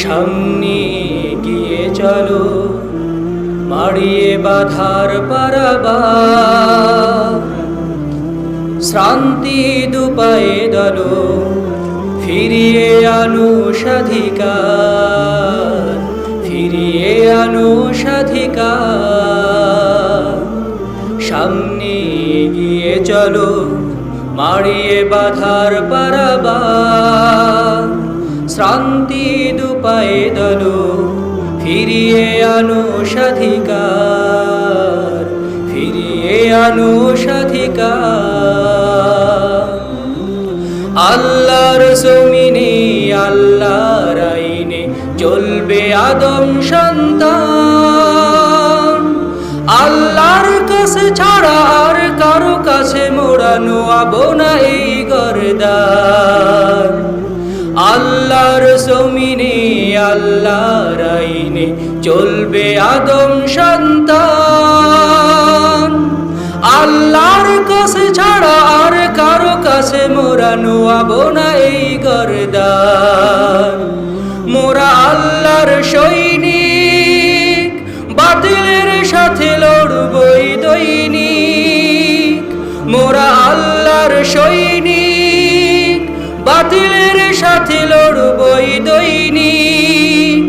সামনে গিয়ে চলো, মাড়িয়ে বাধার পারাবার, শ্রান্তি দুপায়ে দলো, ফিরিয়ে আনো স্বাধিকার, ফিরিয়ে আনো স্বাধিকার। সামনে গিয়ে চলো, মাড়িয়ে বাধার পারাবার, শ্রান্তি দুপায়ে দলো, ফিরিয়ে আনো স্বাধিকার, ফিরিয়ে আনো স্বাধিকার। আল্লাহর জমিনে আল্লাহর আইনে চলবে আদম সন্তান, আল্লাহর কাছে ছাড়া আর কারো কাছে মোড়ানো আবনা এই গর্দান। আল্লাহর জমিনে আল্লাহর আইনে চলবে আদম সন্তান, আল্লাহর কাছে ছাড়া আর কারো কাছে মোরানো আবনা এই গর্দান। মোরা আল্লাহর সৈনিক, বাতিলের সাথে লড়বই দৈনিক। মোরা আল্লাহর সৈনিক, বাতিলের সাথে লড়বই দৈনিক।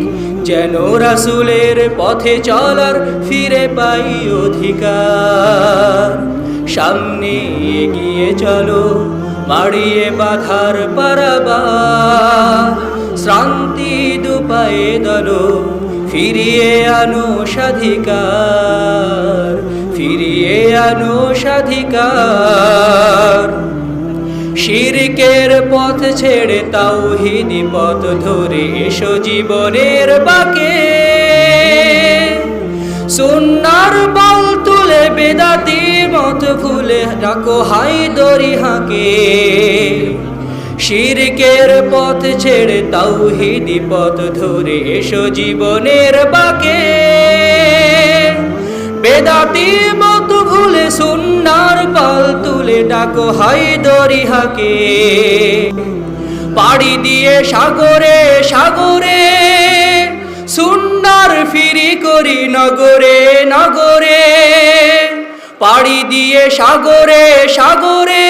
যেন রাসূলের পথে চলার ফিরে পাই অধিকার। সামনে এগিয়ে চলো, মাড়িয়ে বাধার পারাবার, শ্রান্তি দুপায়ে দলো, ফিরিয়ে আনো স্বাধিকার, ফিরিয়ে আনো স্বাধিকার। শিরকের পথ ছেড়ে তাওহীদি পথ ধরে এসো জীবনের বাঁকে, সুন্নাহর বল তুলে বেদাতি মত ভুলে ডাকো হায়দরি হাঁকে। শিরকের পথ ছেড়ে তাওহীদি পথ ধরে এসো জীবনের বাঁকে, বেদাতি মত ভুলে সুন্নাহর পাল তুলে ডাকো হায়দরি হাঁকে। পাড়ি দিয়ে সাগরে সাগরে সুন্নাহর ফিরি করি নগরে নগরে। পাড়ি দিয়ে সাগরে সাগরে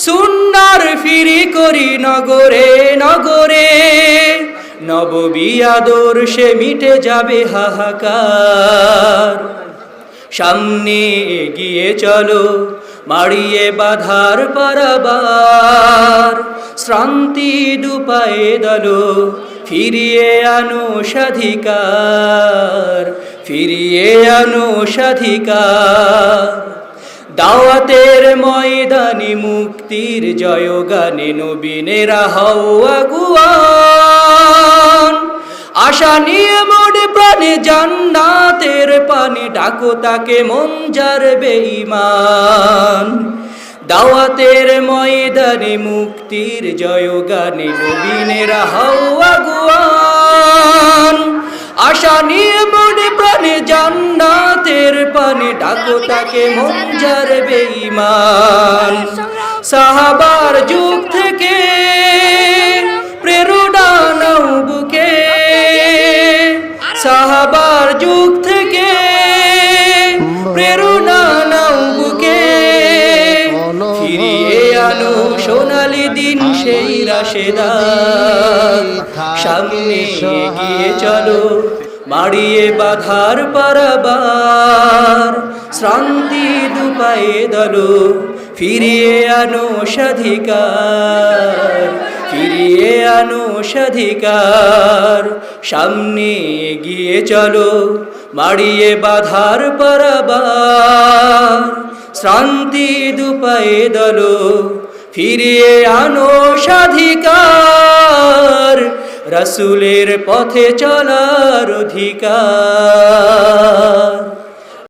সুন্নাহর ফিরি করি নগরে নগরে। নববী আদর্শে মিটে যাবে হাহাকার। সামনে এগিয়ে চলো, মাড়িয়ে বাধার পারাবার, শ্রান্তি দুপায়ে দলো, ফিরিয়ে আনো স্বাধিকার, ফিরিয়ে আনো স্বাধিকার। দাওয়াতের ময়দানে মুক্তির জয়গানে নবীনেরা হও আগুয়ান। আশা নিয়ে মনে প্রাণে জান্নাতের পানে ডাকো তাকে মন যার বেঈমান। দাওয়াতের ময়দানে মুক্তির জয়গানে নবীনেরা হও আগুয়ান। আশা নিয়ে মনে প্রাণে জান্নাতের পানে ডাকো তাকে মন যার বেঈমান। সাহাবার যুগ থেকে প্রেরণা নাও বুকে, সাহাবার যুগ থেকে প্রেরণা নাও বুকে। ফিরিয়ে আনো সোনালি দিন সেই রাশেদার। সামনে এগিয়ে চলো, মাড়িয়ে বাধার পারাবার, শ্রান্তি দুপায়ে দলো, ফিরিয়ে আনো স্বাধিকার, ফিরিয়ে আনো স্বাধিকার। সামনে এগিয়ে চলো, মাড়িয়ে বাধার পারাবার, শ্রান্তি দুপায়ে দলো, ফিরিয়ে আনো স্বাধিকার। রাসূলের পথে চলার অধিকার।